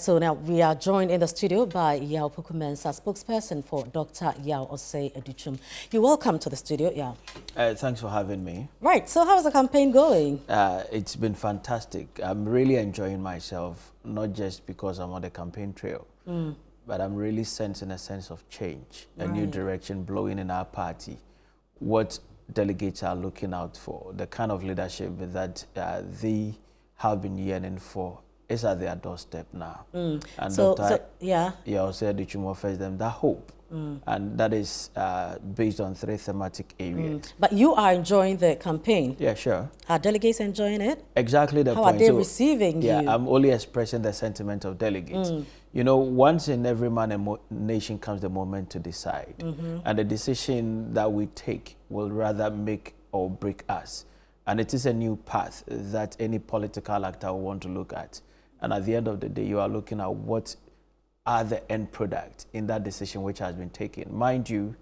so now we are joined in the studio by Yaw Opoku Mensah, spokesperson for Dr. Yaw Osei Adutwum. You're welcome to the studio, Yaw. Thanks for having me. Right, so how's the campaign going? It's been fantastic. I'm really enjoying myself, not just because I'm on the campaign trail, but I'm really sensing a sense of change, a new direction blowing in our party. What delegates are looking out for, the kind of leadership that they have been yearning for, is at their doorstep now. And Dr. Yaw Osei Adutwum offers them that hope. And that is based on 3 thematic areas. But you are enjoying the campaign. Yeah, sure. Are delegates enjoying it? Exactly the point. How are they receiving you? Yeah, I'm only expressing the sentiment of delegates. You know, once in every man and nation comes the moment to decide. And the decision that we take will rather make or break us. And it is a new path that any political actor will want to look at. And at the end of the day, you are looking at what are the end product in that decision which has been taken. Mind you,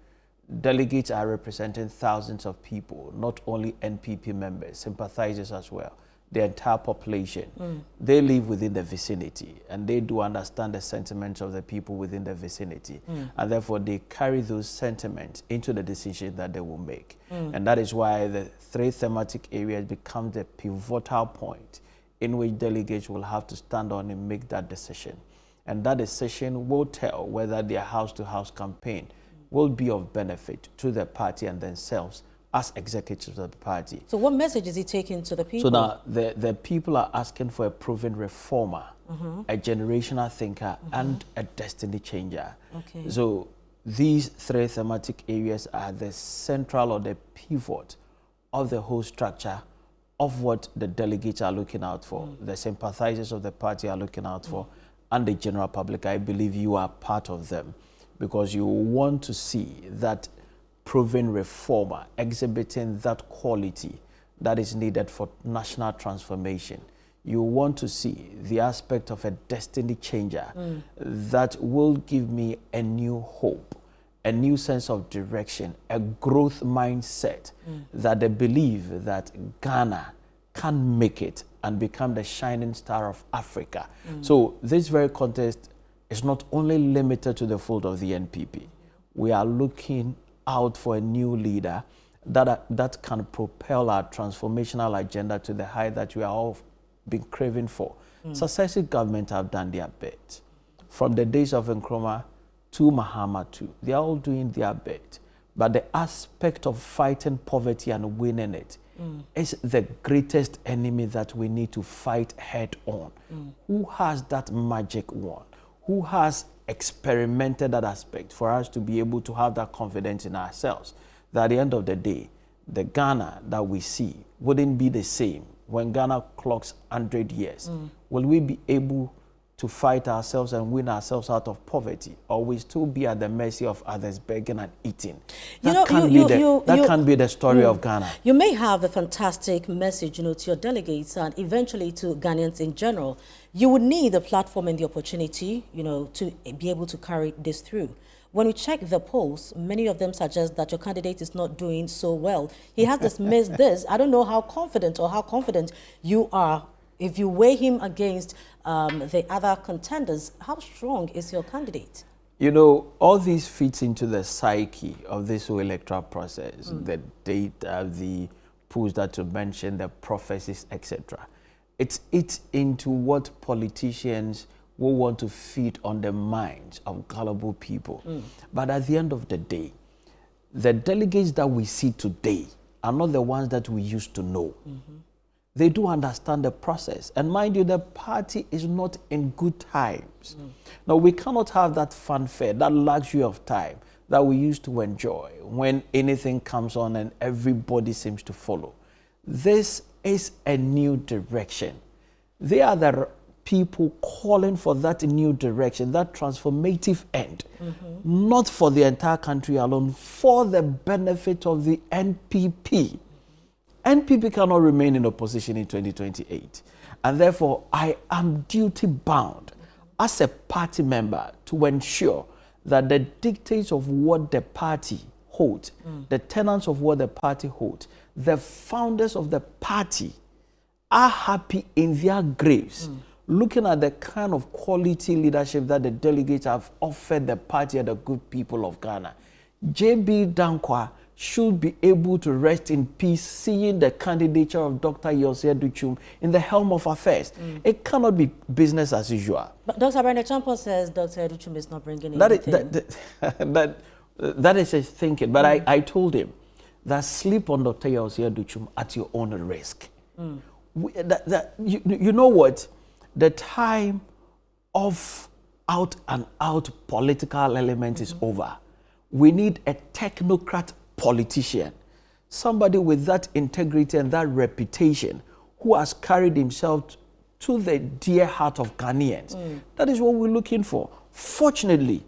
delegates are representing thousands of people, not only NPP members, sympathizers as well, the entire population. They live within the vicinity, and they do understand the sentiments of the people within the vicinity. And therefore, they carry those sentiments into the decision that they will make. And that is why the 3 thematic areas become the pivotal point in which delegates will have to stand on and make that decision. And that decision will tell whether their house-to-house campaign will be of benefit to the party and themselves as executives of the party. So what message is he taking to the people? So now the people are asking for a proven reformer, a generational thinker, and a destiny changer. So these 3 thematic areas are the central or the pivot of the whole structure of what the delegates are looking out for, the sympathizers of the party are looking out for, and the general public. I believe you are part of them, because you want to see that proven reformer exhibiting that quality that is needed for national transformation. You want to see the aspect of a destiny changer that will give me a new hope, a new sense of direction, a growth mindset, that they believe that Ghana can make it and become the shining star of Africa. So this very contest is not only limited to the fold of the NPP. We are looking out for a new leader that can propel our transformational agenda to the height that we are all been craving for. Successive governments have done their bit. From the days of Nkrumah to Mahama too, they are all doing their bit. But the aspect of fighting poverty and winning it is the greatest enemy that we need to fight head on. Who has that magic wand? Who has experimented that aspect for us to be able to have that confidence in ourselves that at the end of the day, the Ghana that we see wouldn't be the same when Ghana clocks 100 years. Will we be able to fight ourselves and win ourselves out of poverty, or we still be at the mercy of others begging and eating? That can't be the story of Ghana. You may have a fantastic message, to your delegates and eventually to Ghanaians in general. You would need the platform and the opportunity, to be able to carry this through. When we check the polls, many of them suggest that your candidate is not doing so well. He has dismissed this. I don't know how confident you are. If you weigh him against the other contenders, how strong is your candidate? All these fits into the psyche of this whole electoral process, the data, the polls that you mentioned, the prophecies, etc. It's into what politicians will want to feed on the minds of gullible people. But at the end of the day, the delegates that we see today are not the ones that we used to know. They do understand the process. And mind you, the party is not in good times. Now, we cannot have that fanfare, that luxury of time that we used to enjoy when anything comes on and everybody seems to follow. This is a new direction. They are the people calling for that new direction, that transformative end, not for the entire country alone, for the benefit of the NPP. NPP cannot remain in opposition in 2028. And therefore, I am duty-bound as a party member to ensure that the dictates of what the party holds, the tenets of what the party holds, the founders of the party are happy in their graves, looking at the kind of quality leadership that the delegates have offered the party and the good people of Ghana, J.B. Dankwa should be able to rest in peace seeing the candidature of Dr. Yaw Osei Adutwum in the helm of affairs. It cannot be business as usual. But Dr. Brenda Champo says Dr. Adutwum is not bringing anything. That is his thinking. But I told him that sleep on Dr. Yaw Osei Adutwum at your own risk. You know what? The time of out and out political element is over. We need a technocrat politician, somebody with that integrity and that reputation who has carried himself to the dear heart of Ghanaians. That is what we're looking for. Fortunately,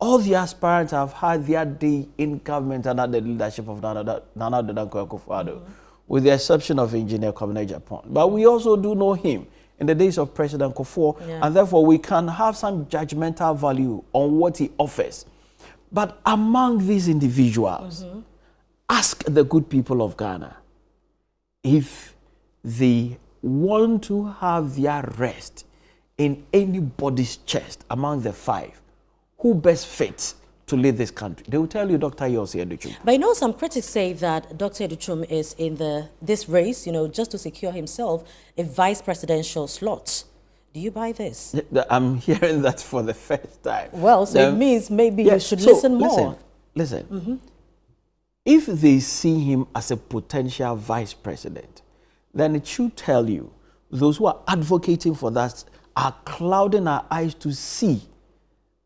all the aspirants have had their day in government under the leadership of Nana Dankwa Akufo-Addo, with the exception of Engineer Kwabena Japan. But we also do know him in the days of President Kufuor, and therefore we can have some judgmental value on what he offers. But among these individuals, ask the good people of Ghana if they want to have their rest in anybody's chest among the five, who best fits to lead this country. They will tell you Dr. Yaw Osei Adutwum. But you know, some critics say that Dr. Adutwum is in this race, you know, just to secure himself a vice presidential slot. Do you buy this? I'm hearing that for the first time. Well, so it means maybe you should listen more. Listen. If they see him as a potential vice president, then it should tell you those who are advocating for that are clouding our eyes to see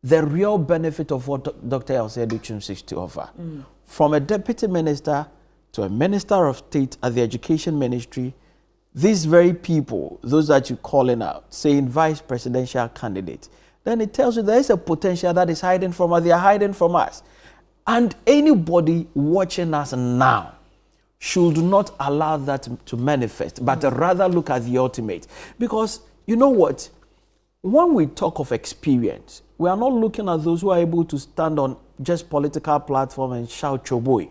the real benefit of what Dr. Yaw Osei Adutwum seeks to offer. From a deputy minister to a minister of state at the education ministry, these very people, those that you're calling out, saying vice presidential candidate, then it tells you there is a potential that is hiding from us. They are hiding from us. And anybody watching us now should not allow that to manifest, but rather look at the ultimate. Because you know what? When we talk of experience, we are not looking at those who are able to stand on just political platform and shout choboy.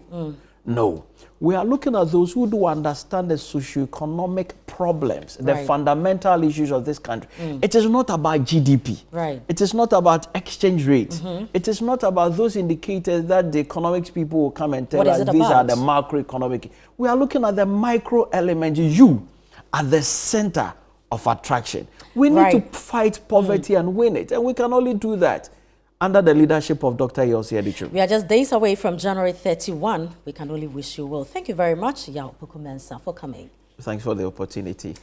No. We are looking at those who do understand the socioeconomic problems, the fundamental issues of this country. It is not about GDP. It is not about exchange rates. It is not about those indicators that the economics people will come and tell us these are the macroeconomic. We are looking at the micro element. You are the center of attraction. We need to fight poverty and win it. And we can only do that under the leadership of Dr. Yaw Osei Adutwum. We are just days away from January 31. We can only wish you well. Thank you very much, Yaw Opoku Mensah, for coming. Thanks for the opportunity.